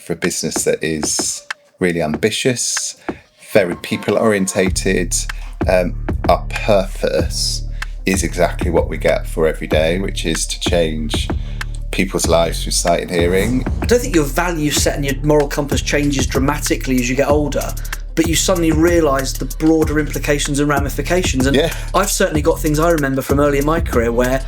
for a business that is really ambitious, very people orientated. Our purpose is exactly what we get for every day, which is to change people's lives through sight and hearing. I don't think your value set and your moral compass changes dramatically as you get older, but you suddenly realise the broader implications and ramifications. And I've certainly got things I remember from early in my career where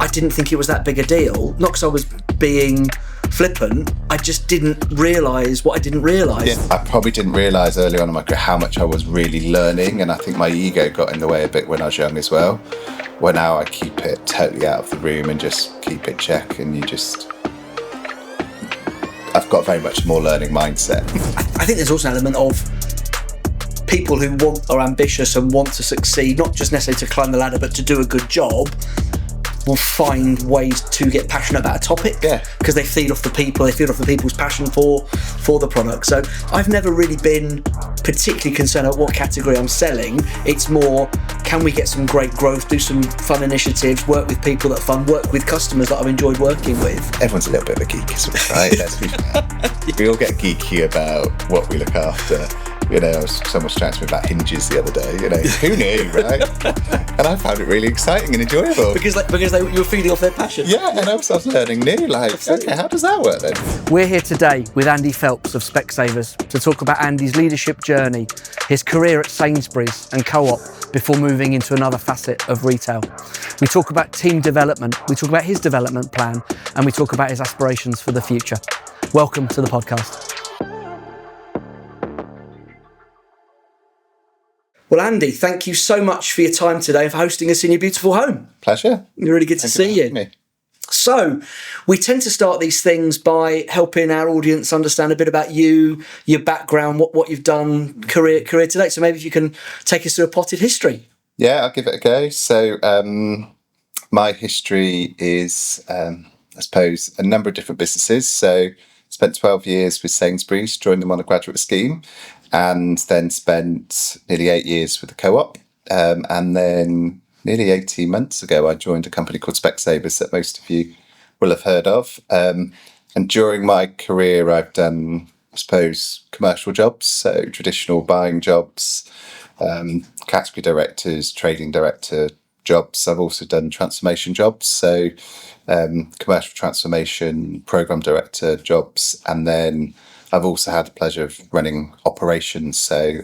I didn't think it was that big a deal, not because I was being flippant, I just didn't realise what I didn't realise. Yeah, I probably didn't realise early on in my career how much I was really learning, and I think my ego got in the way a bit when I was young as well, where now I keep it totally out of the room and just keep it check, and I've got very much more learning mindset. I think there's also an element of people who are ambitious and want to succeed, not just necessarily to climb the ladder, but to do a good job, will find ways to get passionate about a topic because they feed off the people's passion for the product. So I've never really been particularly concerned about what category I'm selling. It's more, can we get some great growth, do some fun initiatives, work with people that are fun, work with customers that I've enjoyed working with. Everyone's a little bit of a geek, right? Let's be fair. We all get geeky about what we look after. Someone was chatting to me about hinges the other day. Who knew, right? And I found it really exciting and enjoyable because you were feeding off their passion. Yeah, and I was learning new. Okay, how does that work then? We're here today with Andy Phelps of Specsavers to talk about Andy's leadership journey, his career at Sainsbury's and Co-op before moving into another facet of retail. We talk about team development, we talk about his development plan, and we talk about his aspirations for the future. Welcome to the podcast. Well, Andy, thank you so much for your time today and for hosting us in your beautiful home. Pleasure. Really good to see you. Me. So, we tend to start these things by helping our audience understand a bit about you, your background, what you've done, career today. So maybe if you can take us through a potted history. Yeah, I'll give it a go. So, my history is, I suppose, a number of different businesses. So, spent 12 years with Sainsbury's, joined them on a graduate scheme, and then spent nearly 8 years with the Co-op. And then nearly 18 months ago, I joined a company called Specsavers that most of you will have heard of. And during my career, I've done, I suppose, commercial jobs, so traditional buying jobs, category directors, trading director jobs. I've also done transformation jobs, so commercial transformation, program director jobs, and then I've also had the pleasure of running operations. So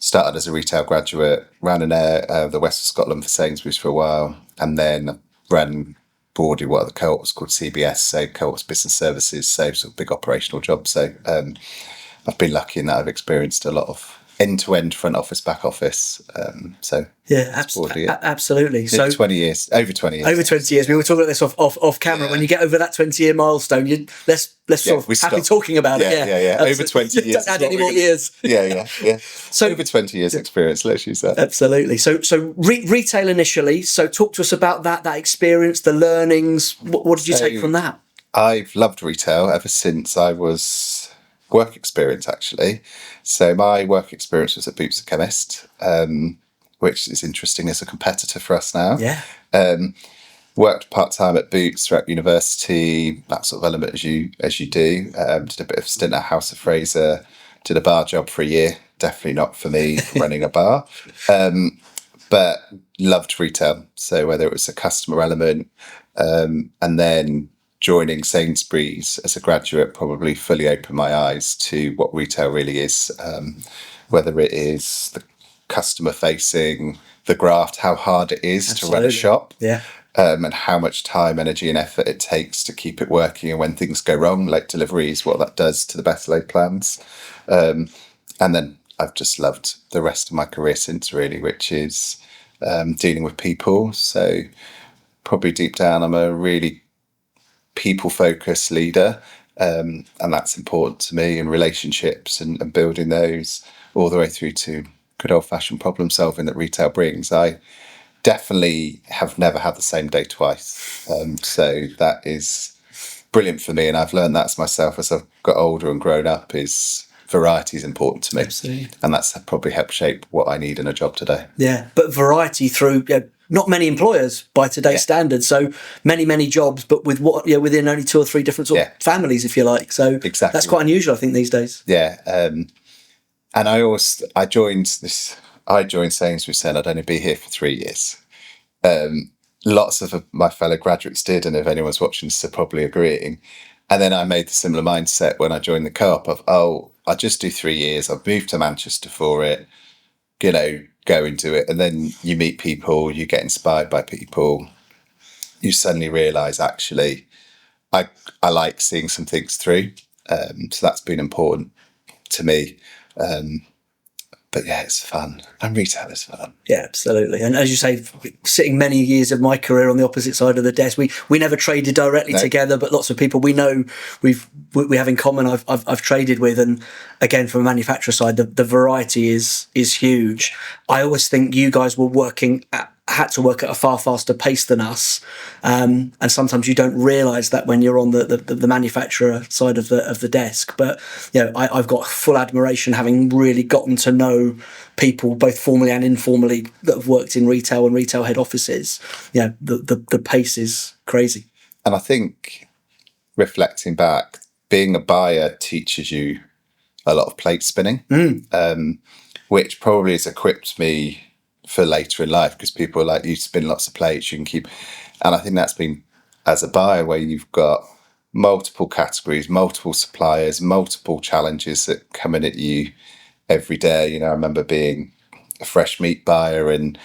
started as a retail graduate, ran the west of Scotland for Sainsbury's for a while, and then ran broadly what the Co-op was called CBS, so Co-op's Business Services, so sort of big operational jobs. So I've been lucky in that I've experienced a lot of end-to-end front office, back office. Absolutely. So over 20 years. Over 20 years. We were talking about this off camera. Yeah. When you get over that 20-year milestone, let's sort of happy talking about it. Yeah. Over 20 years. Don't add any more years. Yeah. So over 20 years experience. Let's use that. Absolutely. So retail initially. So talk to us about that experience, the learnings. What did you take from that? I've loved retail ever since I was work experience, actually. So my work experience was at Boots, a chemist, which is interesting as a competitor for us now. Yeah. Worked part-time at Boots throughout university, that sort of element as you do. Did a bit of stint at House of Fraser, did a bar job for a year. Definitely not for me, running a bar. But loved retail. So whether it was a customer element, and then joining Sainsbury's as a graduate probably fully opened my eyes to what retail really is, whether it is the customer facing, the graft, how hard it is to run a shop, and how much time, energy and effort it takes to keep it working, and when things go wrong, late deliveries, what that does to the better laid plans. And then I've just loved the rest of my career since, really, which is dealing with people. So probably deep down, I'm a really people-focused leader, and that's important to me, and relationships and building those all the way through to good old-fashioned problem solving that retail brings. I definitely have never had the same day twice, so that is brilliant for me, and I've learned that myself as I've got older and grown up, is variety is important to me. Absolutely. And that's probably helped shape what I need in a job today. Yeah, but variety through not many employers by today's standards. So many jobs, but with within only 2 or 3 different sort of families, if you like. So Exactly. that's quite unusual, I think, these days. Yeah. And I joined Sainsbury saying I'd only be here for 3 years. Lots of my fellow graduates did, and if anyone's watching this, they're probably agreeing. And then I made the similar mindset when I joined the co-op of, I'll just do 3 years. I've moved to Manchester for it, go and do it. And then you meet people, you get inspired by people. You suddenly realise, actually, I like seeing some things through. So that's been important to me. But yeah, it's fun. And retail is fun. Yeah, absolutely. And as you say, sitting many years of my career on the opposite side of the desk, we never traded directly together, but lots of people we know we have in common. I've traded with, and again, from a manufacturer side, the variety is huge. I always think you guys were had to work at a far faster pace than us, and sometimes you don't realise that when you're on the manufacturer side of the desk. But I've got full admiration, having really gotten to know people both formally and informally that have worked in retail and retail head offices. The pace is crazy. And I think, reflecting back, being a buyer teaches you a lot of plate spinning, which probably has equipped me for later in life, because people are like, you spin lots of plates, you can keep. And I think that's been, as a buyer, where you've got multiple categories, multiple suppliers, multiple challenges that come in at you every day. I remember being a fresh meat buyer, and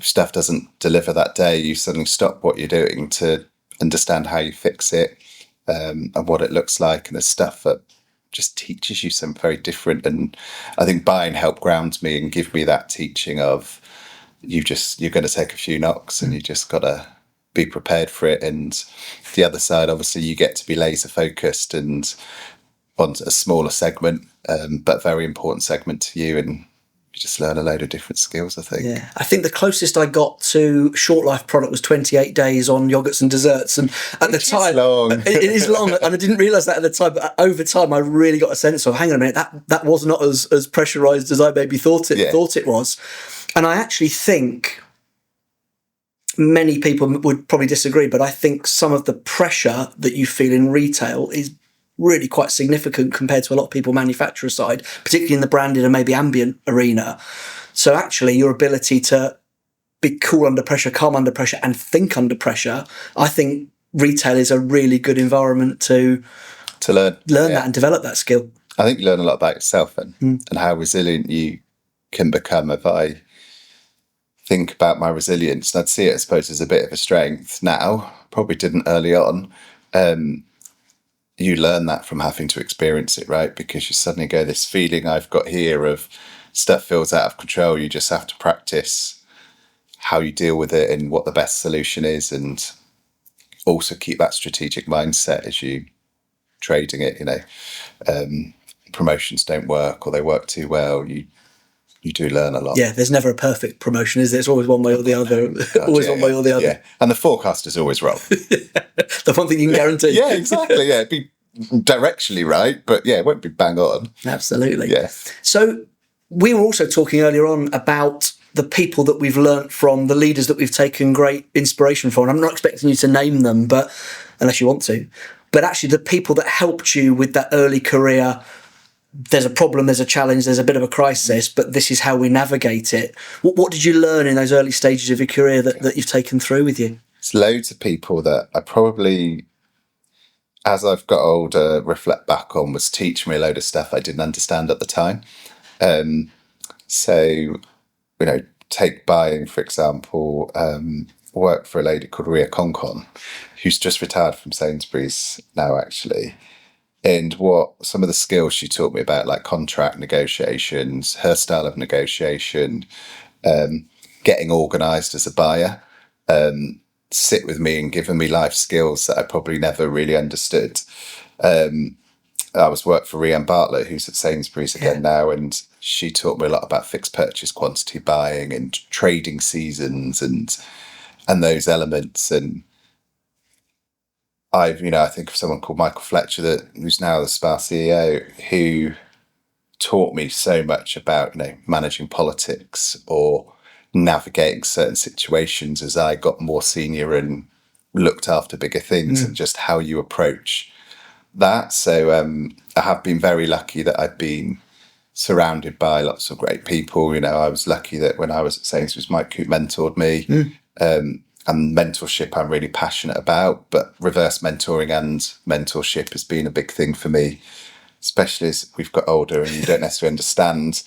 if stuff doesn't deliver that day, you suddenly stop what you're doing to understand how you fix it, and what it looks like. And there's stuff that just teaches you something very different. And I think buying helped ground me and give me that teaching of, you're going to take a few knocks, and you just got to be prepared for it. And the other side, obviously, you get to be laser focused and on a smaller segment, but very important segment to you, and you just learn a load of different skills, I think. Yeah, I think the closest I got to short life product was 28 days on yogurts and desserts, and at the time, it is long, and I didn't realise that at the time. But over time, I really got a sense of, hang on a minute, that was not as pressurised as I maybe thought it was. And I actually think many people would probably disagree, but I think some of the pressure that you feel in retail is really quite significant compared to a lot of people manufacturer side, particularly in the branded and maybe ambient arena. So actually, your ability to be cool under pressure, calm under pressure, and think under pressure, I think retail is a really good environment to learn that and develop that skill. I think you learn a lot about yourself and how resilient you can become. If I think about my resilience, and I'd see it, I suppose, as a bit of a strength now, probably didn't early on. You learn that from having to experience it, right? Because you suddenly go, this feeling I've got here of stuff feels out of control. You just have to practice how you deal with it and what the best solution is, and also keep that strategic mindset as you trading it. Promotions don't work, or they work too well. You do learn a lot. Yeah, there's never a perfect promotion, is there? It's always one way or the other. One way or the other. Yeah, and the forecast is always wrong. The one thing you can guarantee. Yeah, exactly. Yeah, it'd be directionally right, but yeah, it won't be bang on. Absolutely. Yeah. So we were also talking earlier on about the people that we've learnt from, the leaders that we've taken great inspiration from. And I'm not expecting you to name them, but unless you want to. But actually, the people that helped you with that early career. There's a problem, there's a challenge, there's a bit of a crisis, but this is how we navigate it. What did you learn in those early stages of your career that you've taken through with you? It's loads of people that I probably, as I've got older, reflect back on, was teaching me a load of stuff I didn't understand at the time. Take buying, for example, work for a lady called Ria Concon, who's just retired from Sainsbury's now, actually. And what some of the skills she taught me about, like contract negotiations, her style of negotiation, getting organised as a buyer, sit with me and given me life skills that I probably never really understood. I was worked for Rhiannon Bartlett, who's at Sainsbury's again now, and she taught me a lot about fixed purchase quantity buying and trading seasons and those elements. And I think of someone called Michael Fletcher, who's now the SPA CEO, who taught me so much about, managing politics or navigating certain situations as I got more senior and looked after bigger things, and just how you approach that. So I have been very lucky that I've been surrounded by lots of great people. I was lucky that when I was at Sainsbury's, Mike Coop mentored me. And mentorship I'm really passionate about, but reverse mentoring and mentorship has been a big thing for me, especially as we've got older and you don't necessarily understand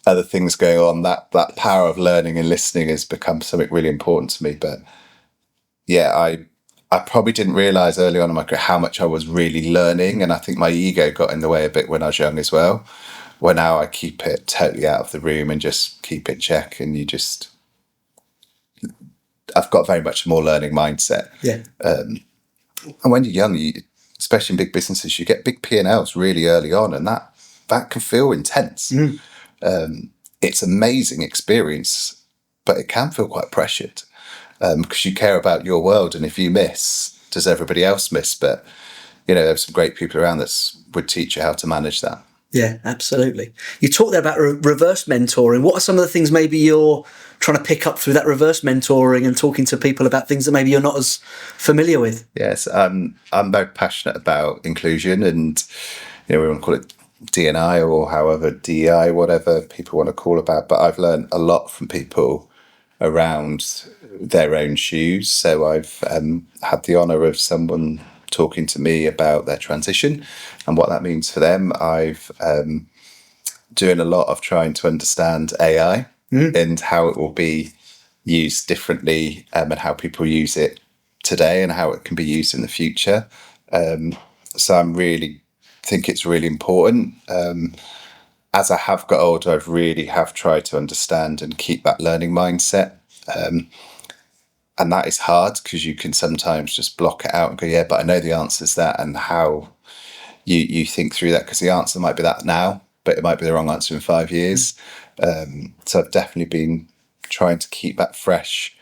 other things going on. That power of learning and listening has become something really important to me. But yeah, I probably didn't realise early on in my career how much I was really learning, and I think my ego got in the way a bit when I was young as well. Where now I keep it totally out of the room and just keep it in check, and I've got very much a more learning mindset. Yeah. And when you're young, especially in big businesses, you get big P&Ls really early on, and that can feel intense. It's amazing experience, but it can feel quite pressured because you care about your world, and if you miss, does everybody else miss? But there's some great people around that would teach you how to manage that. Yeah, absolutely. You talked there about reverse mentoring. What are some of the things maybe you're trying to pick up through that reverse mentoring and talking to people about things that maybe you're not as familiar with? Yes, I'm very passionate about inclusion, and we want to call it D&I or however DEI, whatever people want to call about. But I've learned a lot from people around their own shoes. So I've had the honour of someone talking to me about their transition and what that means for them. I've doing a lot of trying to understand AI and how it will be used differently, and how people use it today and how it can be used in the future. So I'm really think it's really important. As I have got older, I've really have tried to understand and keep that learning mindset. And that is hard because you can sometimes just block it out and go, yeah, but I know the answer is that, and how you think through that, because the answer might be that now, but it might be the wrong answer in 5 years. So I've definitely been trying to keep that fresh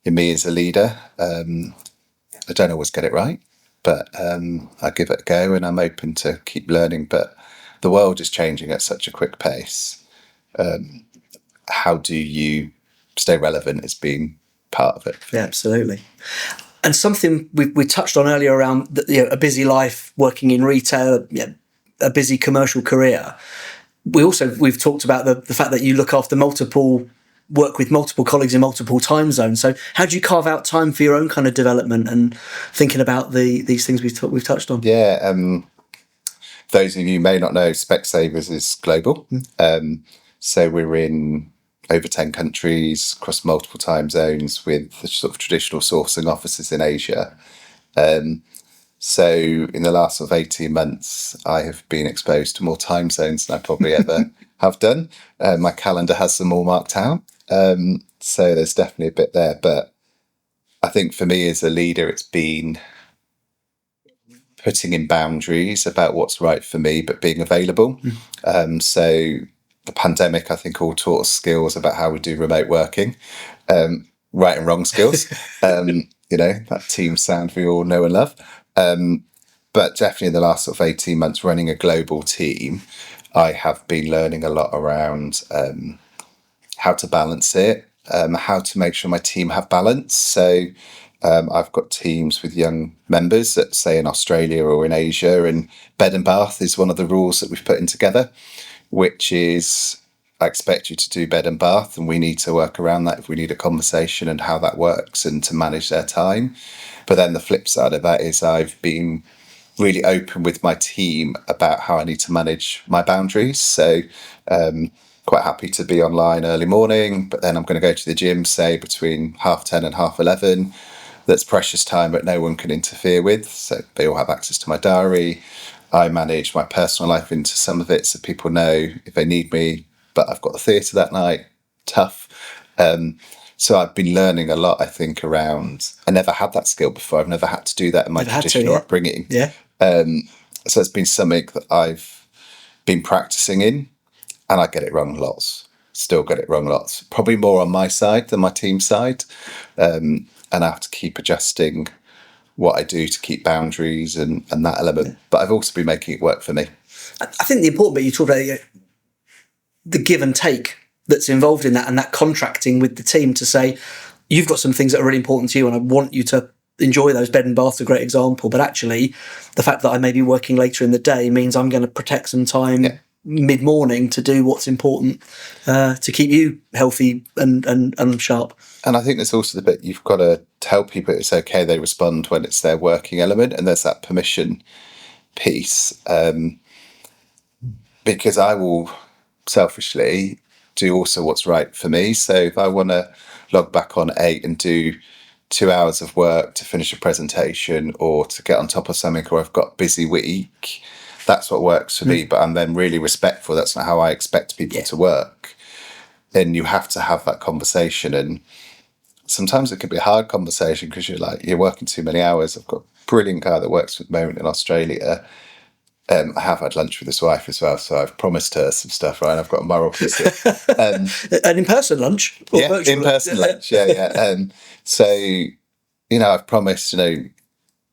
in me as a leader. I don't always get it right, but I give it a go, and I'm open to keep learning. But the world is changing at such a quick pace. How do you stay relevant as being part of it? Yeah, absolutely. And something we touched on earlier around a busy life, working in retail, a busy commercial career. We've talked about the fact that you look after work with multiple colleagues in multiple time zones. So how do you carve out time for your own kind of development and thinking about these things we've touched on? Yeah, those of you who may not know, Specsavers is global. So we're in over 10 countries across multiple time zones with the sort of traditional sourcing offices in Asia. So in the last sort of 18 months, I have been exposed to more time zones than I probably ever have done. My calendar has them all marked out. So there's definitely a bit there. But I think for me as a leader, it's been putting in boundaries about what's right for me, but being available. So the pandemic, I think, all taught us skills about how we do remote working, right and wrong skills. That team sound we all know and love. But definitely in the last sort of 18 months running a global team, I have been learning a lot around how to balance it, how to make sure my team have balance. So I've got teams with young members that say in Australia or in Asia, and bed and bath is one of the rules that we've put in together, which is I expect you to do bed and bath, and we need to work around that if we need a conversation and how that works and to manage their time. But then the flip side of that is I've been really open with my team about how I need to manage my boundaries. So quite happy to be online early morning, but then I'm going to go to the gym, say between 10:30 and 11:30. That's precious time that no one can interfere with. So they all have access to my diary. I manage my personal life into some of it so people know if they need me, but I've got the theatre that night. Tough. So I've been learning a lot, I think, around. I never had that skill before. I've never had to do that in my traditional upbringing. Yeah. So it's been something that I've been practicing in, and I get it wrong lots. Still get it wrong lots. Probably more on my side than my team side. And I have to keep adjusting what I do to keep boundaries and that element. Yeah. But I've also been making it work for me. I think the important bit you talked about, the give and take that's involved in that, and that contracting with the team to say, you've got some things that are really important to you and I want you to enjoy those. Bed and bath's a great example, but actually the fact that I may be working later in the day means I'm going to protect some time mid-morning to do what's important to keep you healthy and sharp. And I think there's also the bit you've got to tell people it's okay they respond when it's their working element, and there's that permission piece, because I will selfishly do also what's right for me. So if I want to log back on 8 and do 2 hours of work to finish a presentation or to get on top of something, or I've got a busy week, that's what works for me. But I'm then really respectful. That's not how I expect people to work. Then you have to have that conversation, and sometimes it can be a hard conversation because you're working too many hours. I've got a brilliant guy that works at the moment in Australia. I have had lunch with his wife as well, so I've promised her some stuff, right? I've got a moral visit. An in-person lunch? Or virtual? In-person lunch, yeah. So, I've promised,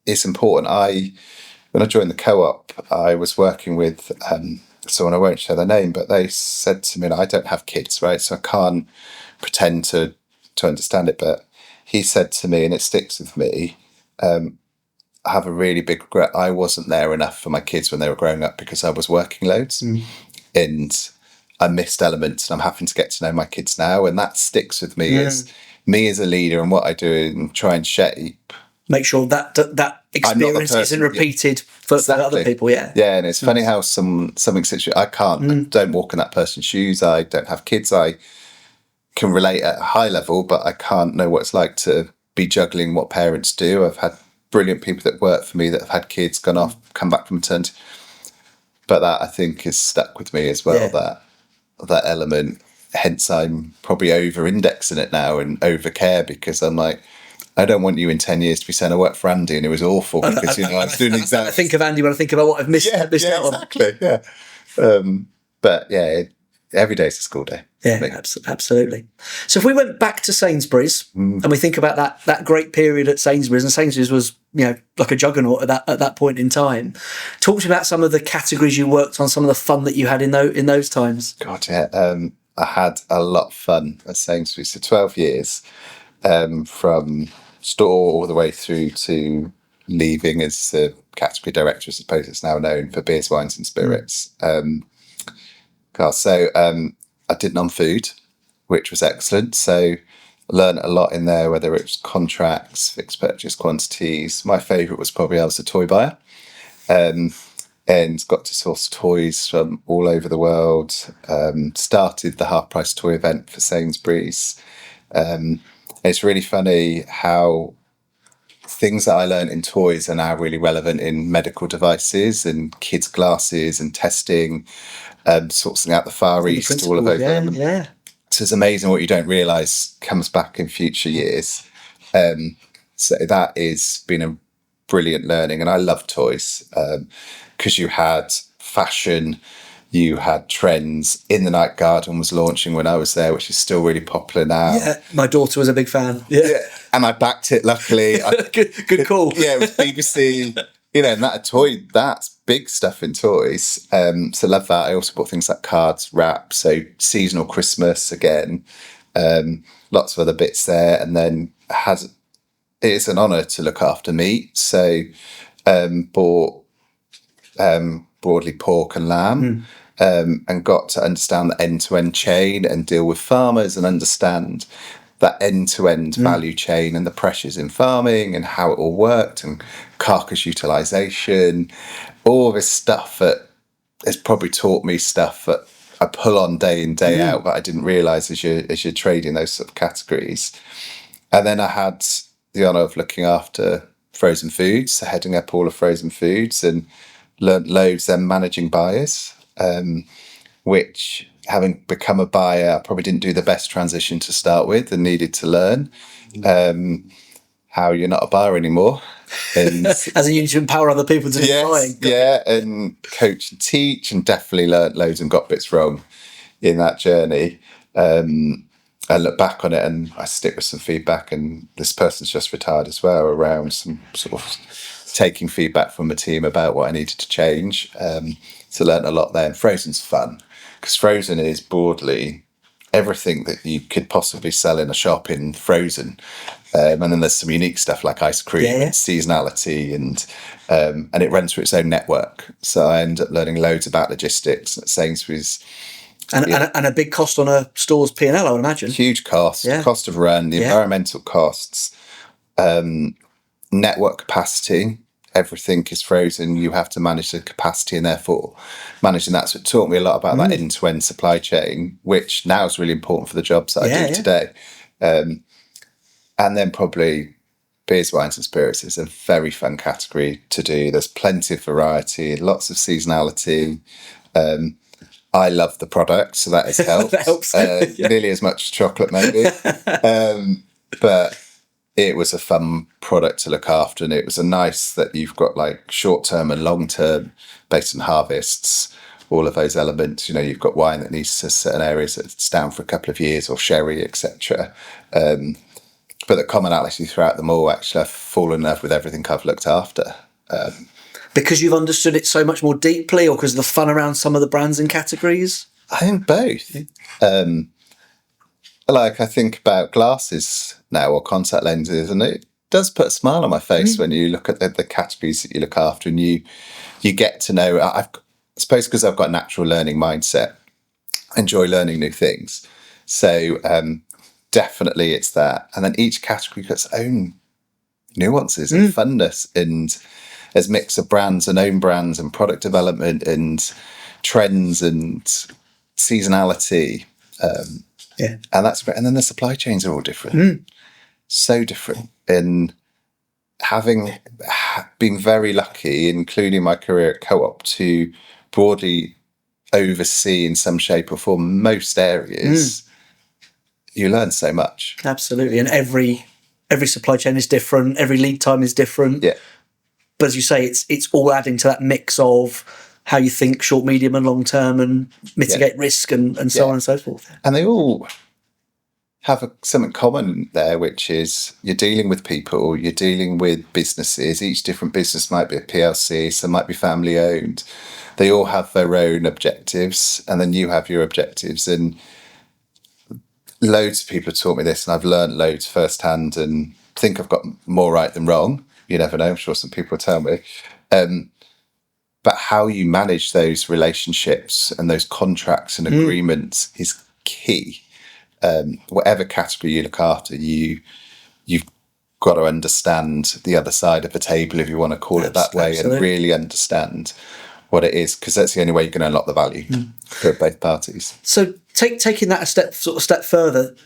it's important. When I joined the co-op, I was working with someone, I won't share their name, but they said to me, I don't have kids, right? So I can't pretend to understand it. But he said to me, and it sticks with me, I have a really big regret. I wasn't there enough for my kids when they were growing up because I was working loads and I missed elements, and I'm having to get to know my kids now. And that sticks with me as a leader and what I do and try and shape. Make sure that experience isn't repeated for other people. Yeah. Yeah. And it's funny how something situation, I don't walk in that person's shoes. I don't have kids. I can relate at a high level, but I can't know what it's like to be juggling what parents do. I've had brilliant people that work for me that have had kids, gone off, come back from maternity. But that I think is stuck with me as well, that element. Hence I'm probably over-indexing it now and over-care, because I'm like, I don't want you in 10 years to be saying I worked for Andy and it was awful because I was doing exactly. I think of Andy when I think about what I've missed out on. Exactly, yeah. But yeah, every day's a school day. Yeah, absolutely. So if we went back to Sainsbury's and we think about that great period at Sainsbury's, and Sainsbury's was like a juggernaut at that point in time. Talk to me about some of the categories you worked on, some of the fun that you had in those times. God, yeah. I had a lot of fun at Sainsbury's. So 12 years, from store all the way through to leaving as the category director, I suppose it's now known, for beers, wines and spirits. I did non-food, which was excellent. So I learned a lot in there, whether it was contracts, fixed purchase quantities. My favourite was probably I was a toy buyer, and got to source toys from all over the world. Started the half-price toy event for Sainsbury's. It's really funny how things that I learned in toys are now really relevant in medical devices and kids' glasses and testing, sourcing out the Far East, all of those. Yeah. So it's amazing what you don't realise comes back in future years. So that has been a brilliant learning. And I love toys because you had fashion, you had trends. In the Night Garden was launching when I was there, which is still really popular now. Yeah, my daughter was a big fan. Yeah. And I backed it, luckily. Good call. Yeah, it was BBC, and that toy, that's big stuff in toys. So love that. I also bought things like cards, wraps, so seasonal Christmas again. Lots of other bits there. And then it's an honour to look after meat. So bought broadly pork and lamb, and got to understand the end-to-end chain and deal with farmers and understand that end-to-end value chain and the pressures in farming and how it all worked, and carcass utilisation, all this stuff that has probably taught me stuff that I pull on day in, day out, but I didn't realise as you're trading those sort of categories. And then I had the honour of looking after frozen foods, so heading up all of frozen foods, and learnt loads then managing buyers, which, having become a buyer, I probably didn't do the best transition to start with and needed to learn how you're not a buyer anymore. And as in, you need to empower other people to do buying. Yeah, and coach and teach, and definitely learnt loads and got bits wrong in that journey. I look back on it and I stick with some feedback, and this person's just retired as well, around some sort of taking feedback from the team about what I needed to change. So learnt a lot there. And frozen's fun, because frozen is broadly everything that you could possibly sell in a shop in frozen. And then there's some unique stuff like ice cream and seasonality, and it runs through its own network. So I end up learning loads about logistics at Sainsbury's. And a big cost on a store's P&L, I would imagine. Huge cost, cost of run, the environmental costs, network capacity. Everything is frozen. You have to manage the capacity and therefore managing that. So it taught me a lot about that end-to-end supply chain, which now is really important for the jobs that I do today. And then probably beers, wines and spirits is a very fun category to do. There's plenty of variety, lots of seasonality. I love the product, so that has helped. That helps. Nearly as much chocolate, maybe. But it was a fun product to look after, and it was a nice that you've got like short-term and long-term based on harvests, all of those elements. You know, you've got wine that needs to certain areas that's down for a couple of years, or sherry, etc. But the commonality throughout them all, actually, I've fallen in love with everything I've looked after. Because you've understood it so much more deeply, or because of the fun around some of the brands and categories? I think both. Like I think about glasses now, or contact lenses, and it does put a smile on my face when you look at the categories that you look after, and you get to know. I suppose because I've got a natural learning mindset, I enjoy learning new things. So definitely it's that. And then each category got its own nuances and funness, and there's mix of brands and own brands and product development and trends and seasonality. And that's great. And then the supply chains are all different. So different. And having been very lucky, including my career at Co-op, to broadly oversee in some shape or form most areas, you learn so much. Absolutely. And every supply chain is different. Every lead time is different. Yeah. But as you say, it's all adding to that mix of how you think short, medium and long term, and mitigate risk and so on and so forth. And they all have something common there, which is you're dealing with people, you're dealing with businesses. Each different business might be a PLC, some might be family owned. They all have their own objectives, and then you have your objectives. And loads of people have taught me this, and I've learned loads firsthand, and think I've got more right than wrong. You never know. I'm sure some people will tell me. But how you manage those relationships and those contracts and agreements is key. Whatever category you look after, you've got to understand the other side of the table, if you want to call it that way, and really understand what it is, because that's the only way you can unlock the value for both parties. So taking that a step further,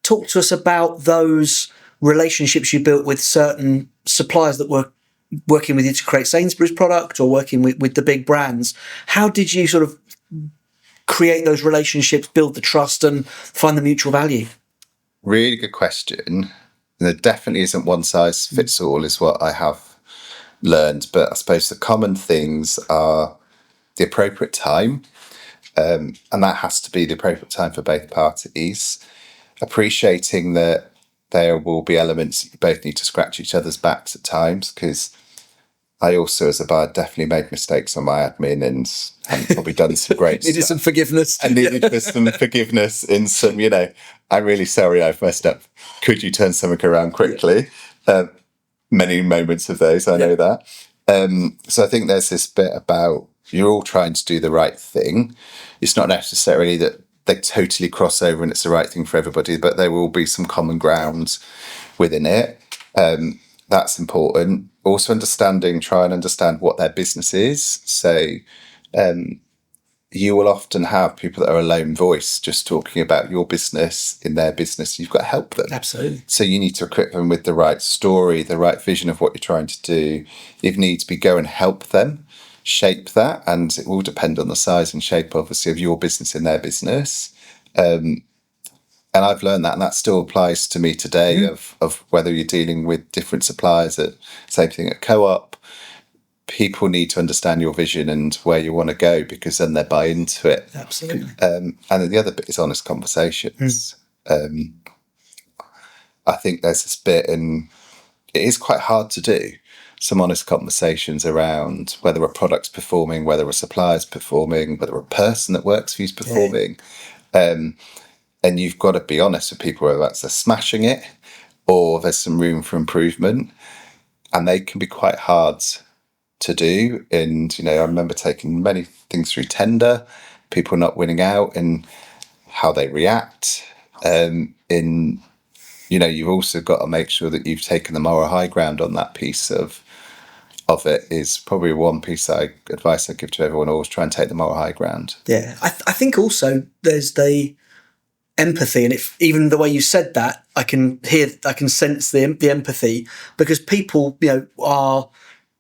talk to us about those relationships you built with certain suppliers that were working with you to create Sainsbury's product, or working with the big brands. How did you sort of create those relationships, build the trust and find the mutual value? Really good question. And there definitely isn't one size fits all, is what I have learned. But I suppose the common things are the appropriate time. And that has to be the appropriate time for both parties. Appreciating that there will be elements that you both need to scratch each other's backs at times, because I also, as a buyer, definitely made mistakes on my admin and hadn't probably done some great Needed some forgiveness. And needed some forgiveness in some, I'm really sorry I've messed up. Could you turn something around quickly? Many moments of those, I know that. So I think there's this bit about you're all trying to do the right thing. It's not necessarily that they totally cross over and it's the right thing for everybody, but there will be some common ground within it. That's important. Also try and understand what their business is. So you will often have people that are a lone voice just talking about your business in their business. You've got to help them. Absolutely. So you need to equip them with the right story, the right vision of what you're trying to do. If needs be, go and help them shape that. And it will depend on the size and shape, obviously, of your business in their business. And I've learned that, and that still applies to me today, of whether you're dealing with different suppliers, same thing at Co-op. People need to understand your vision and where you want to go, because then they buy into it. Absolutely. And then the other bit is honest conversations. I think there's this bit, and it is quite hard to do, some honest conversations around whether a product's performing, whether a supplier's performing, whether a person that works for you's performing. And you've got to be honest with people, whether that's they're smashing it or there's some room for improvement. And they can be quite hard to do. And, you know, I remember taking many things through tender, people not winning out and how they react. In, you know, you've also got to make sure that you've taken the moral high ground on that piece of it is probably one piece that advice I give to everyone, always try and take the moral high ground. Yeah. I think also there's the empathy, and if even the way you said that, I can sense the empathy, because people, you know, are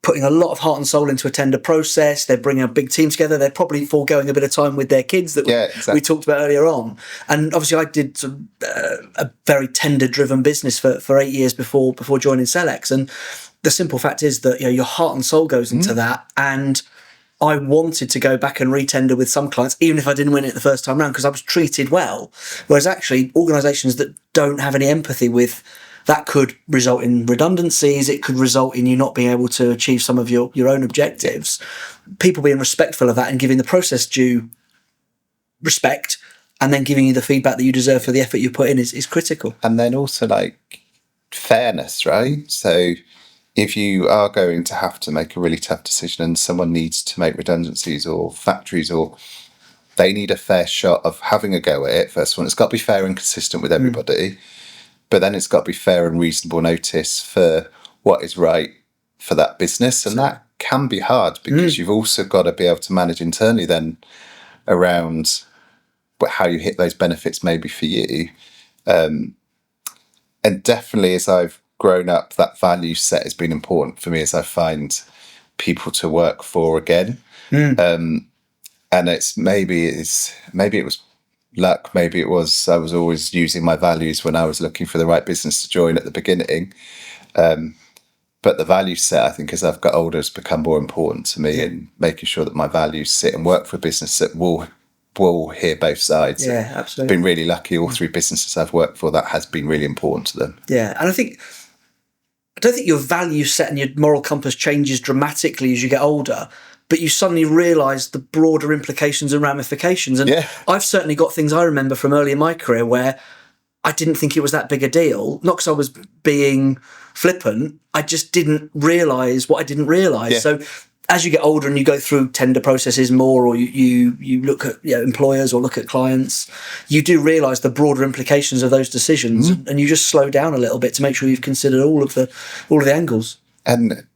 putting a lot of heart and soul into a tender process. They're bringing a big team together. They're probably foregoing a bit of time with their kids that we talked about earlier on. And obviously I did a very tender driven business for 8 years before joining Sellex. And the simple fact is that, you know, your heart and soul goes into that. And I wanted to go back and retender with some clients, even if I didn't win it the first time round, because I was treated well. Whereas actually organisations that don't have any empathy with that could result in redundancies. It could result in you not being able to achieve some of your own objectives. People being respectful of that and giving the process due respect, and then giving you the feedback that you deserve for the effort you put in is critical. And then also like fairness, right? So if you are going to have to make a really tough decision and someone needs to make redundancies or factories, or they need a fair shot of having a go at it, first one, it's got to be fair and consistent with everybody. But then it's got to be fair and reasonable notice for what is right for that business. And that can be hard because you've also got to be able to manage internally then around how you hit those benefits maybe for you. And definitely as I've grown up, that value set has been important for me as I find people to work for again. And maybe it was luck, maybe it was I was always using my values when I was looking for the right business to join at the beginning. But the value set, I think, as I've got older, has become more important to me, and making sure that my values sit and work for a business that will hear both sides. Yeah, absolutely. I've been really lucky. All three businesses I've worked for, that has been really important to them. Yeah, and I don't think your value set and your moral compass changes dramatically as you get older, but you suddenly realise the broader implications and ramifications. And I've certainly got things I remember from early in my career where I didn't think it was that big a deal. Not because I was being flippant, I just didn't realise what I didn't realise. Yeah. So as you get older and you go through tender processes more, or you look at employers or look at clients, you do realise the broader implications of those decisions, and you just slow down a little bit to make sure you've considered all of the angles. And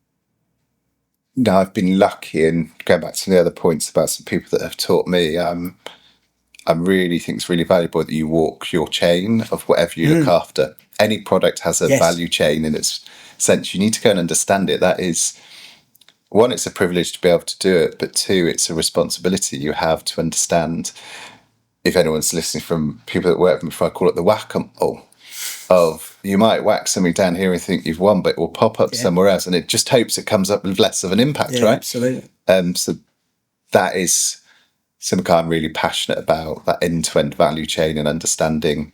no, I've been lucky, and going back to the other points about some people that have taught me, I really think it's really valuable that you walk your chain of whatever you look after. Any product has a value chain in its sense. You need to go and understand it. That is, one, it's a privilege to be able to do it, but two, it's a responsibility you have to understand. If anyone's listening from people that work with me before, I call it the whack-a-mole of you might whack something down here and think you've won, but it will pop up somewhere else, and it just hopes it comes up with less of an impact, right? Absolutely. So that is something I'm really passionate about, that end-to-end value chain and understanding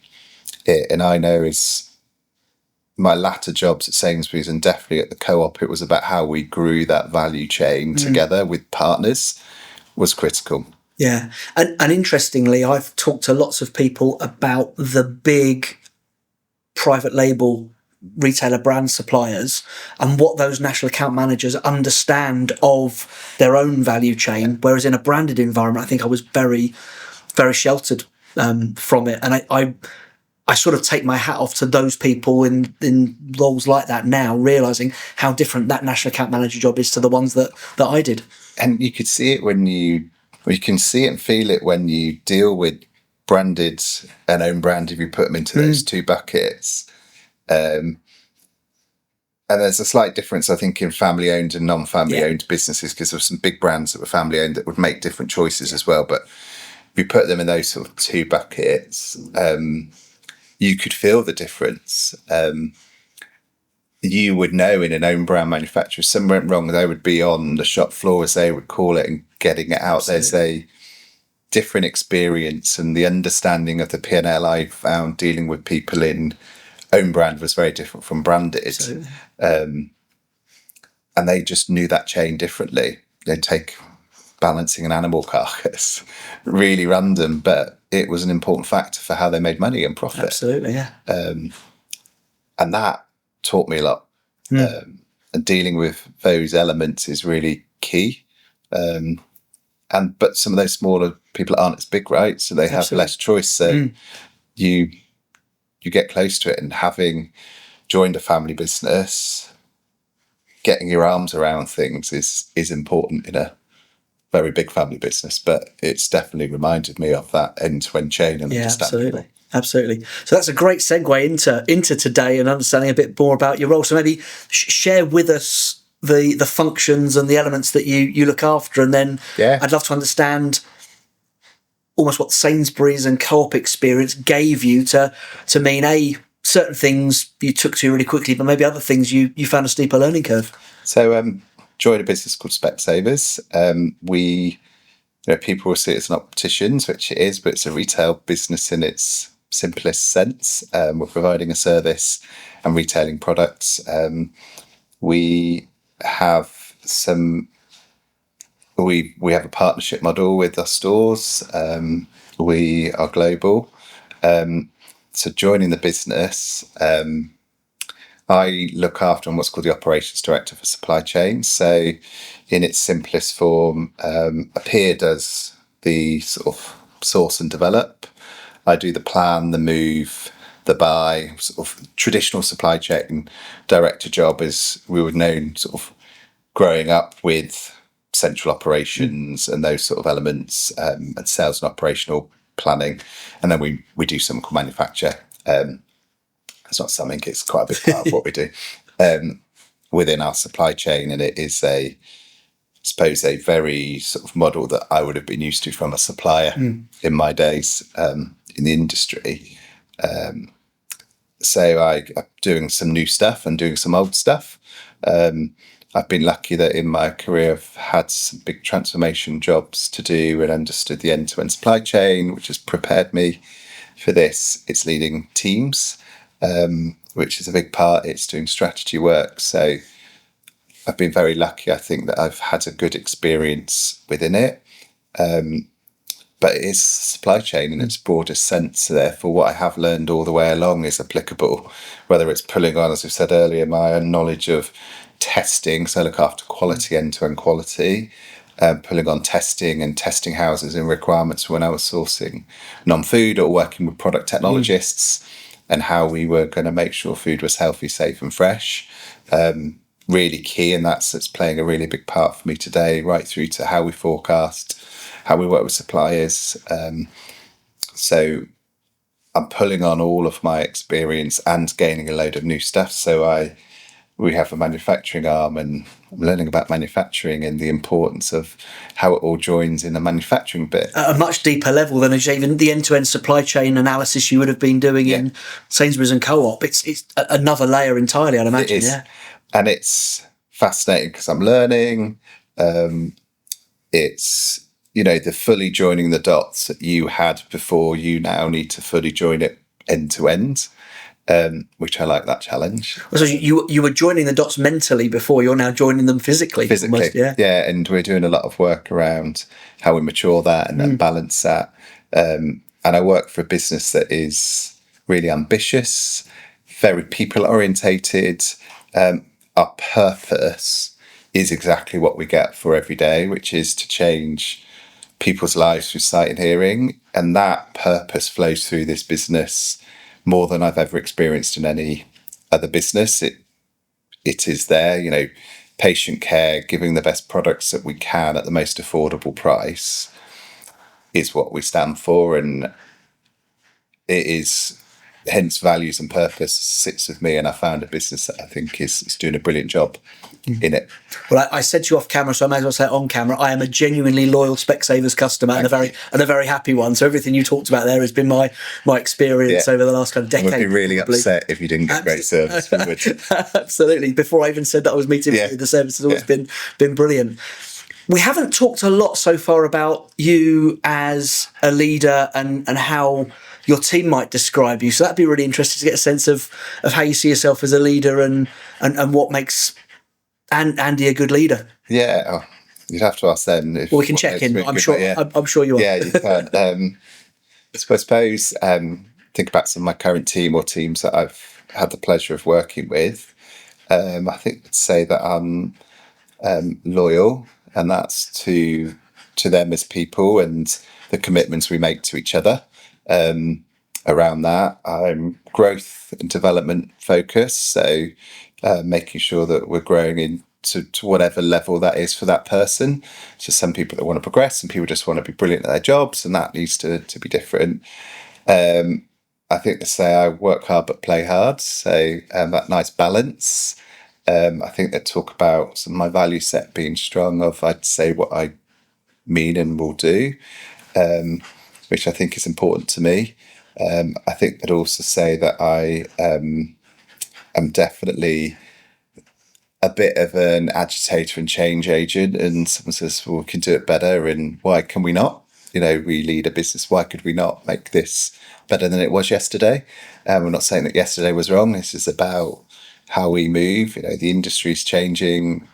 it. And I know is my latter jobs at Sainsbury's and definitely at the Co-op, it was about how we grew that value chain together with partners was critical. Yeah. And interestingly, I've talked to lots of people about the big private label retailer brand suppliers and what those national account managers understand of their own value chain, whereas in a branded environment, I think I was very, very sheltered from it. And I sort of take my hat off to those people in roles like that now, realising how different that national account manager job is to the ones that I did. And you could see it you can see it and feel it when you deal with branded and own brand, if you put them into those two buckets. And there's a slight difference, I think, in family-owned and non-family owned businesses, because there's some big brands that were family-owned that would make different choices as well. But if you put them in those sort of two buckets, you could feel the difference. You would know in an own brand manufacturer, if something went wrong, they would be on the shop floor, as they would call it, and getting it out. Absolutely. There's a different experience, and the understanding of the P&L I found dealing with people in own brand was very different from branded. And they just knew that chain differently. They'd take balancing an animal carcass. Really random, but it was an important factor for how they made money and profit. Absolutely, yeah. And that taught me a lot. And dealing with those elements is really key. But some of those smaller people aren't as big, right? So they have less choice. So you get close to it, and having joined a family business, getting your arms around things is important in a very big family business. But it's definitely reminded me of that end-to-end chain and understanding. Absolutely. So that's a great segue into today and understanding a bit more about your role. So maybe share with us the functions and the elements that you look after, and then I'd love to understand almost what Sainsbury's and Co-op experience gave you to mean certain things you took to really quickly, but maybe other things you found a steeper learning curve. So joined a business called Specsavers. People will see it as an opticians, which it is, but it's a retail business in its simplest sense. We're providing a service and retailing products. We have we have a partnership model with our stores. We are global. So joining the business, I look after what's called the operations director for supply chain. So in its simplest form, a peer does the sort of source and develop. I do the plan, the move, the buy. Sort of traditional supply chain director job is, we would know, sort of growing up with central operations and those sort of elements, and sales and operational planning. And then we do some manufacture. It's not something, it's quite a big part of what we do within our supply chain. And it is I suppose a very sort of model that I would have been used to from a supplier in my days in the industry. So I'm doing some new stuff and doing some old stuff. I've been lucky that in my career I've had some big transformation jobs to do and understood the end-to-end supply chain, which has prepared me for this. It's leading teams, which is a big part. It's doing strategy work. So I've been very lucky, I think, that I've had a good experience within it. But it is supply chain in its broadest sense. So therefore, what I have learned all the way along is applicable, whether it's pulling on, as we've said earlier, my own knowledge of testing. So I look after quality, end-to-end quality, pulling on testing and testing houses and requirements when I was sourcing non-food or working with product technologists and how we were going to make sure food was healthy, safe and fresh. Really key, and it's playing a really big part for me today, right through to how we forecast, how we work with suppliers. So I'm pulling on all of my experience and gaining a load of new stuff. So we have a manufacturing arm, and I'm learning about manufacturing and the importance of how it all joins in the manufacturing bit. At a much deeper level than even the end-to-end supply chain analysis you would have been doing in Sainsbury's and Co-op. It's another layer entirely, I'd imagine. It is. Yeah. And it's fascinating because I'm learning. It's, the fully joining the dots that you had before, you now need to fully join it end to end, which I like that challenge. So you were joining the dots mentally before, you're now joining them physically. Almost, yeah. And we're doing a lot of work around how we mature that and balance that. And I work for a business that is really ambitious, very people orientated. Our purpose is exactly what we get for every day, which is to change people's lives through sight and hearing. And that purpose flows through this business more than I've ever experienced in any other business. It is there, patient care, giving the best products that we can at the most affordable price is what we stand for. And it is, hence values and purpose sits with me, and I found a business that I think is doing a brilliant job in it. Well, I said to you off camera, so I may as well say it on camera. I am a genuinely loyal Specsavers customer and a very happy one. So everything you talked about there has been my experience over the last kind of decade. I would be really upset if you didn't get great service. Absolutely. Before I even said that I was meeting with you, the service has always been brilliant. We haven't talked a lot so far about you as a leader and how your team might describe you. So that'd be really interesting to get a sense of how you see yourself as a leader and what makes Andy a good leader. Yeah. You'd have to ask them. If Well, we can check in. I'm sure. I'm sure you are. Yeah, you can. So I suppose think about some of my current team or teams that I've had the pleasure of working with. I think I'd say that I'm loyal, and that's to them as people and the commitments we make to each other. Around that, I'm growth and development focused, so making sure that we're growing into whatever level that is for that person. So some people that want to progress, and people just want to be brilliant at their jobs, and that needs to be different. I think they say I work hard but play hard, so that nice balance. I think they talk about some of my value set being strong of I'd say what I mean and will do, which I think is important to me. I think they'd also say that I am definitely a bit of an agitator and change agent, and someone says, well, we can do it better, and why can we not? We lead a business, why could we not make this better than it was yesterday? We're not saying that yesterday was wrong. This is about how we move. The industry's changing,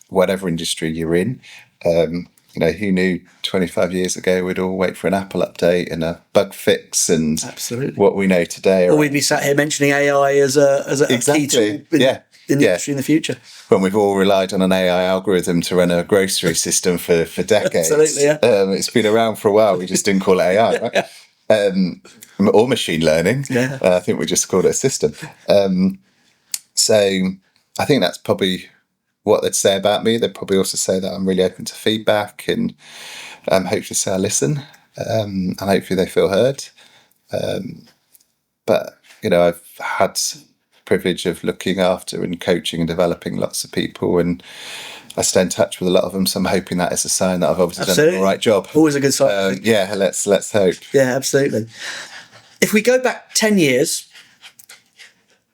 whatever industry you're in. Who knew 25 years ago we'd all wait for an Apple update and a bug fix, and absolutely what we know today. Or we'd be sat here mentioning AI as a exactly. key tool in the industry in the future. When we've all relied on an AI algorithm to run a grocery system for decades. Absolutely, yeah. It's been around for a while. We just didn't call it AI, right? Or machine learning. Yeah. I think we just called it a system. So I think that's probably what they'd say about me. They'd probably also say that I'm really open to feedback, and hopefully say I listen, and hopefully they feel heard. But I've had the privilege of looking after and coaching and developing lots of people, and I stay in touch with a lot of them, so I'm hoping that is a sign that I've obviously done the right job. Always a good sign. Yeah, let's hope. Yeah, absolutely. If we go back 10 years,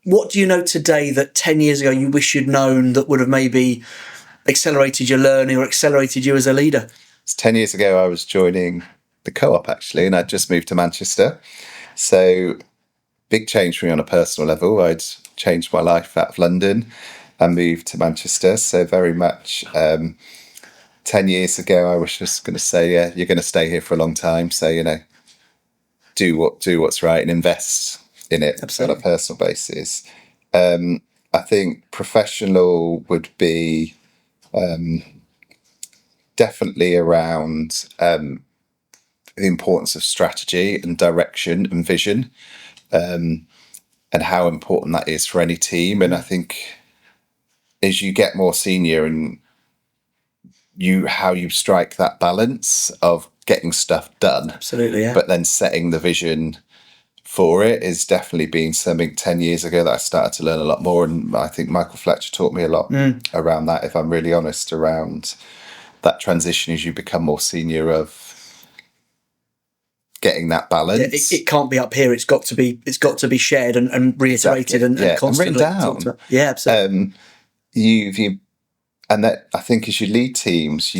what do you know today that 10 years ago you wish you'd known that would have maybe accelerated your learning or accelerated you as a leader? 10 years ago I was joining the Co-op, actually, and I'd just moved to Manchester. So big change for me on a personal level. I'd changed my life out of London and moved to Manchester. So very much 10 years ago I was just going to say, yeah, you're going to stay here for a long time. So, do what's right and invest in it. Absolutely. On a personal basis. I think professional would be definitely around the importance of strategy and direction and vision, and how important that is for any team. And I think as you get more senior, and how you strike that balance of getting stuff done, absolutely, yeah, but then setting the vision for it is definitely been something 10 years ago that I started to learn a lot more. And I think Michael Fletcher taught me a lot around that, if I'm really honest, around that transition as you become more senior, of getting that balance. It can't be up here. It's got to be shared and reiterated, exactly. and constantly and written down. Yeah, absolutely. And that, I think, as you lead teams,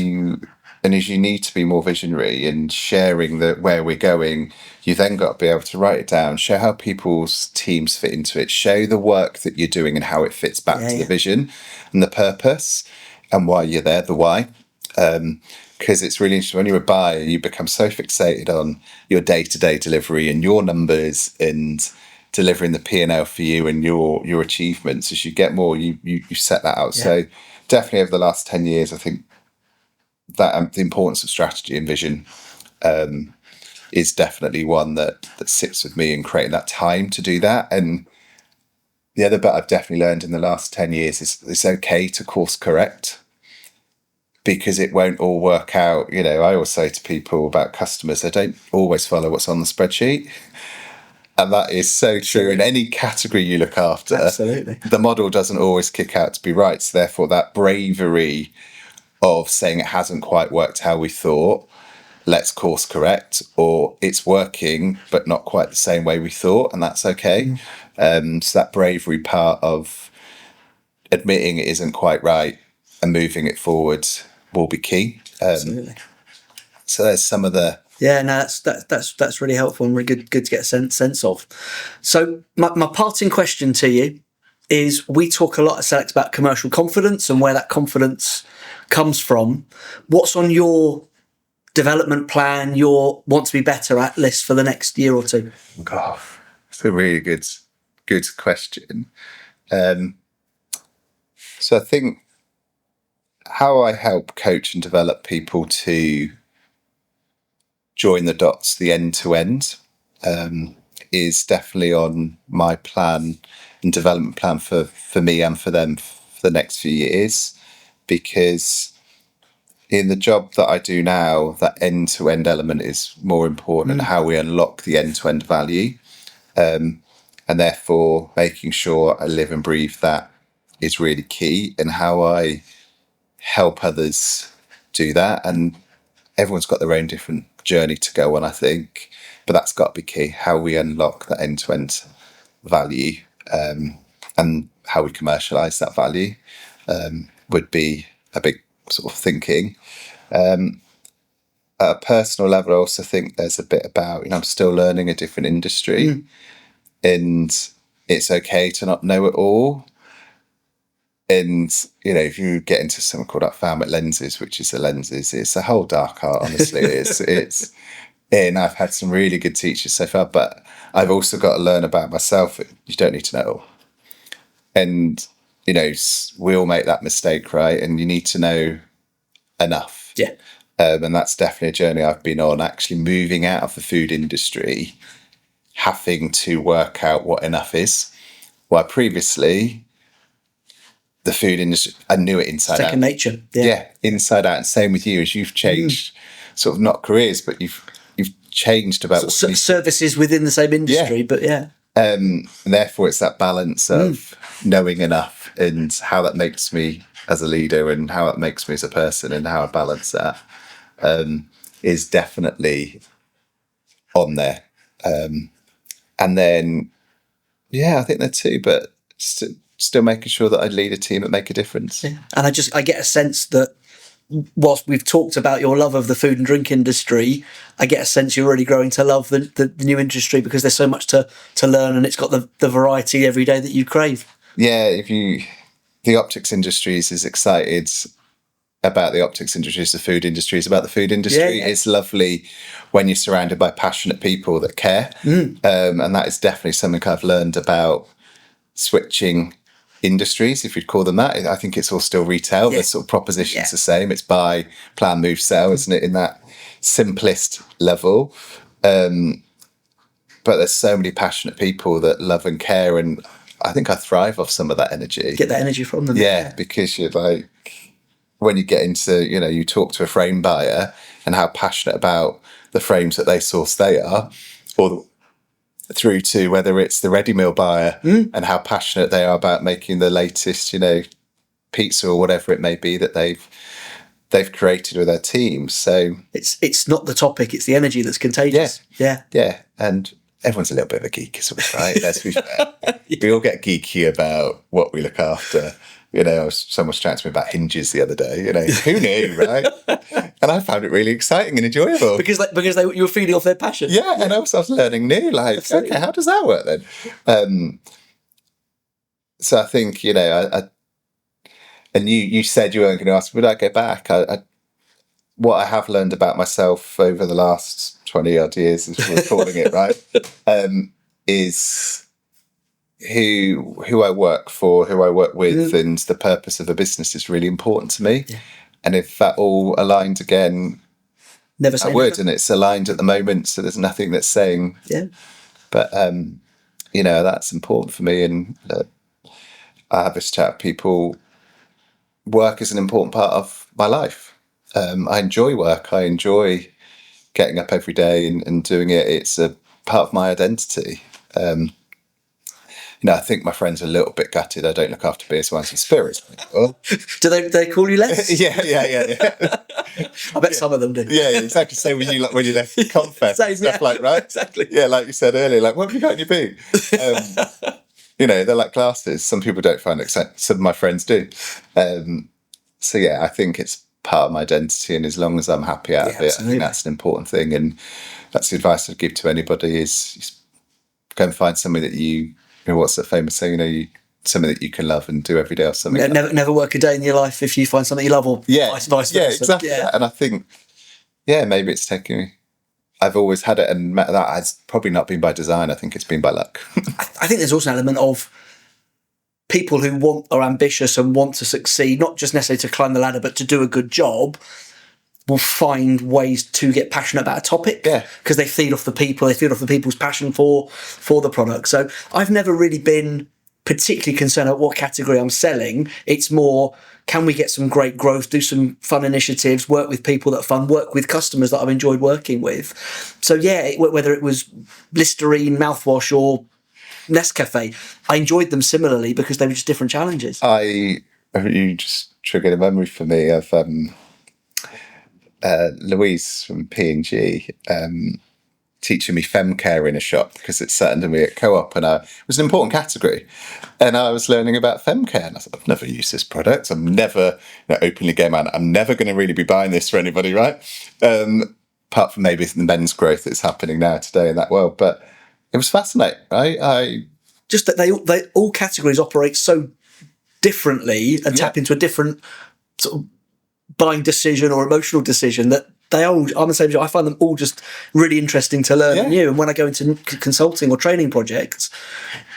as you need to be more visionary and sharing where we're going, you then got to be able to write it down, show how people's teams fit into it, show the work that you're doing and how it fits back to the vision and the purpose and why you're there, the why. Because it's really interesting when you're a buyer, you become so fixated on your day-to-day delivery and your numbers and delivering the P&L for you and your achievements. As you get more, you set that out. Yeah. So definitely over the last 10 years, I think that the importance of strategy and vision is definitely one that sits with me, in creating that time to do that. And the other bit I've definitely learned in the last 10 years is it's okay to course correct, because it won't all work out. I always say to people about customers, they don't always follow what's on the spreadsheet. And that is so true in any category you look after. Absolutely. The model doesn't always kick out to be right. So therefore that bravery of saying it hasn't quite worked how we thought, let's course correct, or it's working but not quite the same way we thought, and that's okay. So that bravery part of admitting it isn't quite right and moving it forward will be key. Absolutely. So there's some of the... Yeah, no, that's really helpful and really good to get a sense of. So my parting question to you is we talk a lot at Sellex about commercial confidence and where that confidence comes from. What's on your development plan, your want to be better at list for the next year or two? God, it's a really good question. So I think how I help coach and develop people to join the dots, the end to end, is definitely on my plan and development plan for me and for them for the next few years. Because in the job that I do now, that end to end element is more important, and how we unlock the end to end value. And therefore, making sure I live and breathe that is really key, and how I help others do that. And everyone's got their own different journey to go on, I think, but that's got to be key. How we unlock that end-to-end value, and how we commercialize that value, would be a big sort of thinking. At a personal level, I also think there's a bit about, I'm still learning a different industry, and it's okay to not know it all. And, if you get into something called ophthalmic lenses, which is the lenses, it's a whole dark art, honestly. it's and I've had some really good teachers so far, but I've also got to learn about myself. You don't need to know it all. And, we all make that mistake, right? And you need to know enough. Yeah. And that's definitely a journey I've been on, actually moving out of the food industry, having to work out what enough is. While previously, the food industry, I knew it inside out. Second nature. Yeah, inside out. And same with you, as you've changed, sort of not careers, but you've changed about services within the same industry, but yeah. And therefore, it's that balance of knowing enough and how that makes me as a leader and how it makes me as a person and how I balance that, is definitely on there. And then, I think they're two, but still making sure that I lead a team that make a difference. Yeah. And I get a sense that whilst we've talked about your love of the food and drink industry, I get a sense you're really growing to love the new industry, because there's so much to learn, and it's got the variety every day that you crave. Yeah, the optics industry is as excited about the optics industry as the food industry is about the food industry. Yeah. It's lovely when you're surrounded by passionate people that care. And that is definitely something I've learned about switching industries, if you'd call them that. I think it's all still retail. The sort of proposition's the same. It's buy, plan, move, sell, isn't it, in that simplest level? But there's so many passionate people that love and care, and I think I thrive off some of that energy. Get that energy from them. Yeah, because you're like, when you get into, you talk to a frame buyer and how passionate about the frames that they source they are, or through to whether it's the ready meal buyer and how passionate they are about making the latest, pizza or whatever it may be that they've created with their team. So it's not the topic, it's the energy that's contagious. Yeah. And everyone's a little bit of a geek as well, right? Let's be fair. We all get geeky about what we look after. Someone was chatting to me about hinges the other day. Who knew, right? And I found it really exciting and enjoyable because you were feeding off their passion. Yeah, and I was learning new. Like, absolutely. Okay, how does that work then? So I think I and you said you weren't going to ask, would I go back? What I have learned about myself over the last 20 odd years, as we're calling it, right, is who I work for, who I work with, and the purpose of a business is really important to me. Yeah. And if that all aligned again, I would. Never. And it's aligned at the moment, so there's nothing that's saying. Yeah. But that's important for me, and I have this chat with people. Work is an important part of my life. I enjoy work. I enjoy getting up every day and doing it. It's a part of my identity. I think my friends are a little bit gutted I don't look after beers, wines and spirits. Do they call you less? Yeah. I bet some of them do. Yeah, exactly. Same when you left Confess, stuff like, right? Exactly. Yeah, like you said earlier, like, what have you got in your boot? They're like glasses. Some people don't find it, some of my friends do. So yeah, I think it's part of my identity, and as long as I'm happy out of it, absolutely. I think that's an important thing, and that's the advice I'd give to anybody is go and find something that what's that famous saying, something that you can love and do every day or something. Never work a day in your life if you find something you love, or vice versa. Yeah, exactly. Yeah. And I think, maybe it's taken me. I've always had it, and that has probably not been by design. I think it's been by luck. I think there's also an element of people who are ambitious and want to succeed, not just necessarily to climb the ladder, but to do a good job, will find ways to get passionate about a topic. Yeah. Because they feed off the people, they feed off the people's passion for the product. So I've never really been particularly concerned about what category I'm selling. It's more, can we get some great growth, do some fun initiatives, work with people that are fun, work with customers that I've enjoyed working with. So whether it was Listerine, mouthwash, or Nescafe, I enjoyed them similarly because they were just different challenges. You just triggered a memory for me of Louise from P&G teaching me femcare in a shop, because it's certain to me at Co-op, and it was an important category, and I was learning about femcare, and I thought, I've never used this product, I'm never openly gay man, I'm never going to really be buying this for anybody, right? Apart from maybe the men's growth that's happening now today in that world. But it was fascinating. I just that they all categories operate so differently and tap into a different sort of buying decision or emotional decision, that they all, I'm the same. I find them all just really interesting to learn and new. And when I go into consulting or training projects,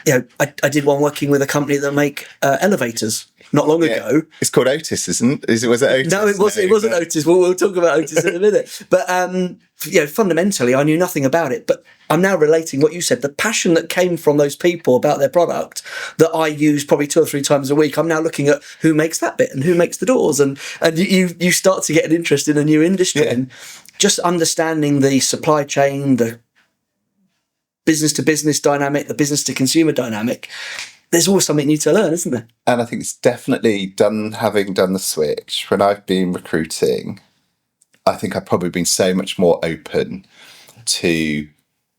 I did one working with a company that make elevators not long ago. It's called Otis, isn't it? Was it Otis? No, it wasn't Otis. We'll talk about Otis in a minute. But fundamentally, I knew nothing about it. But I'm now relating what you said, the passion that came from those people about their product that I use probably 2 or 3 times a week. I'm now looking at who makes that bit and who makes the doors, and you start to get an interest in a new industry, and just understanding the supply chain, the business to business dynamic, the business to consumer dynamic. There's always something new to learn, isn't there? And I think it's definitely having done the switch, when I've been recruiting, I think I've probably been so much more open to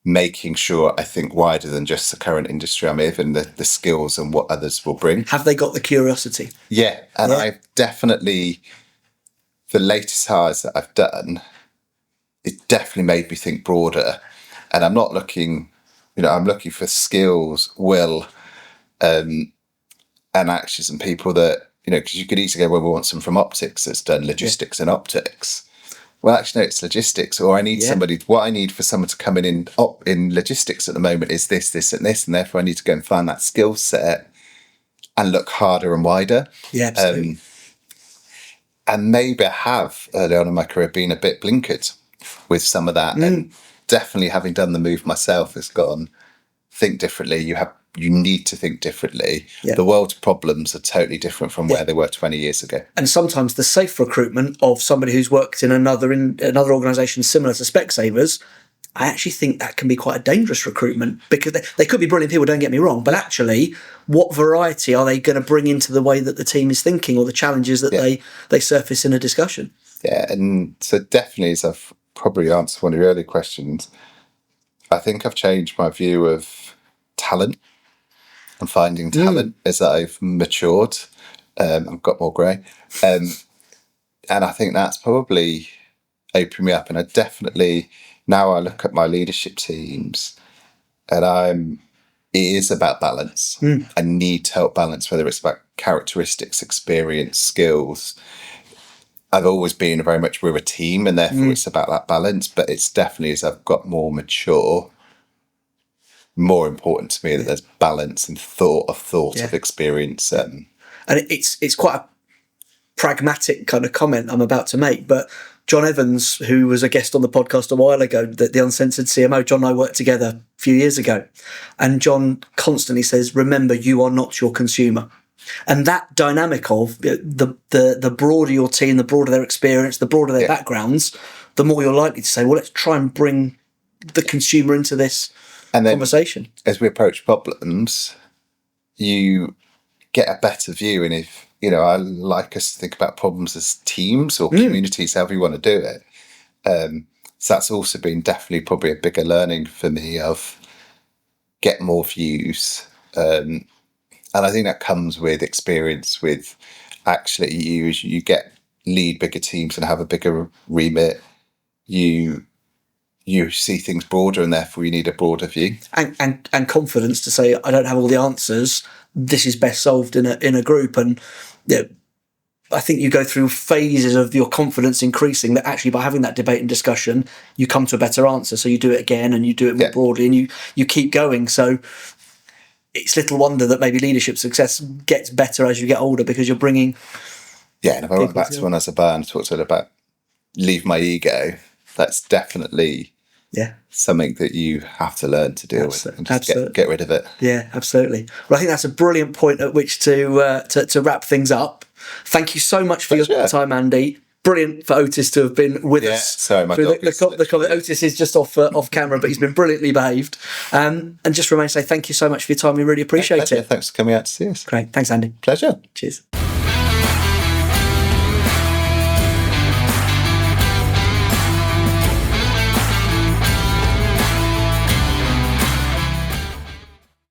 making sure I think wider than just the current industry I'm in, the skills and what others will bring. Have they got the curiosity? Yeah. And I've definitely, the latest hires that I've done, it definitely made me think broader. And I'm not looking, I'm looking for skills, will, and actions, and people that, because you could easily go, well, we want someone from optics that's done logistics and optics. Well, actually, no, it's logistics. Or I need somebody, what I need for someone to come in logistics at the moment is this, this, and this. And therefore, I need to go and find that skill set and look harder and wider. Yeah, absolutely. And maybe I have, early on in my career, been a bit blinkered with some of that. And definitely having done the move myself has gone, think differently. You need to think differently. Yeah. The world's problems are totally different from where they were 20 years ago. And sometimes the safe recruitment of somebody who's worked in another organisation similar to Specsavers, I actually think that can be quite a dangerous recruitment, because they could be brilliant people, don't get me wrong, but actually what variety are they going to bring into the way that the team is thinking, or the challenges that they surface in a discussion? Yeah, and so definitely, as I've probably answered one of your earlier questions, I think I've changed my view of talent. And finding talent as I've matured, I've got more grey, and I think that's probably opened me up. And I definitely, now I look at my leadership teams, and it is about balance. I need to help balance, whether it's about characteristics, experience, skills. I've always been very much, we're a team, and therefore it's about that balance. But it's definitely, as I've got more mature, more important to me that there's balance and thought of experience. And it's quite a pragmatic kind of comment I'm about to make, but John Evans, who was a guest on the podcast a while ago, the Uncensored CMO, John and I worked together a few years ago, and John constantly says, remember, you are not your consumer. And that dynamic of the broader your team, the broader their experience, the broader their backgrounds, the more you're likely to say, well, let's try and bring the consumer into this conversation. As we approach problems, you get a better view. And if, I like us to think about problems as teams or communities, however you want to do it. So that's also been definitely probably a bigger learning for me of get more views. And I think that comes with experience, with actually you get lead bigger teams and have a bigger remit. You you see things broader, and therefore you need a broader view. And confidence to say, I don't have all the answers. This is best solved in a group. And I think you go through phases of your confidence increasing, that actually by having that debate and discussion, you come to a better answer. So you do it again, and you do it more broadly, and you keep going. So it's little wonder that maybe leadership success gets better as you get older, because you're bringing. Yeah, and if I went back to when I was a bar and talked about leave my ego, that's definitely something that you have to learn to deal with and just get rid of it. Yeah, absolutely. Well, I think that's a brilliant point at which to wrap things up. Thank you so much for your time, Andy. Brilliant for Otis to have been with us. Sorry, my dog Otis is just off camera, but he's been brilliantly behaved. And just remain to say thank you so much for your time. We really appreciate it. Thanks for coming out to see us. Great. Thanks, Andy. Pleasure. Cheers.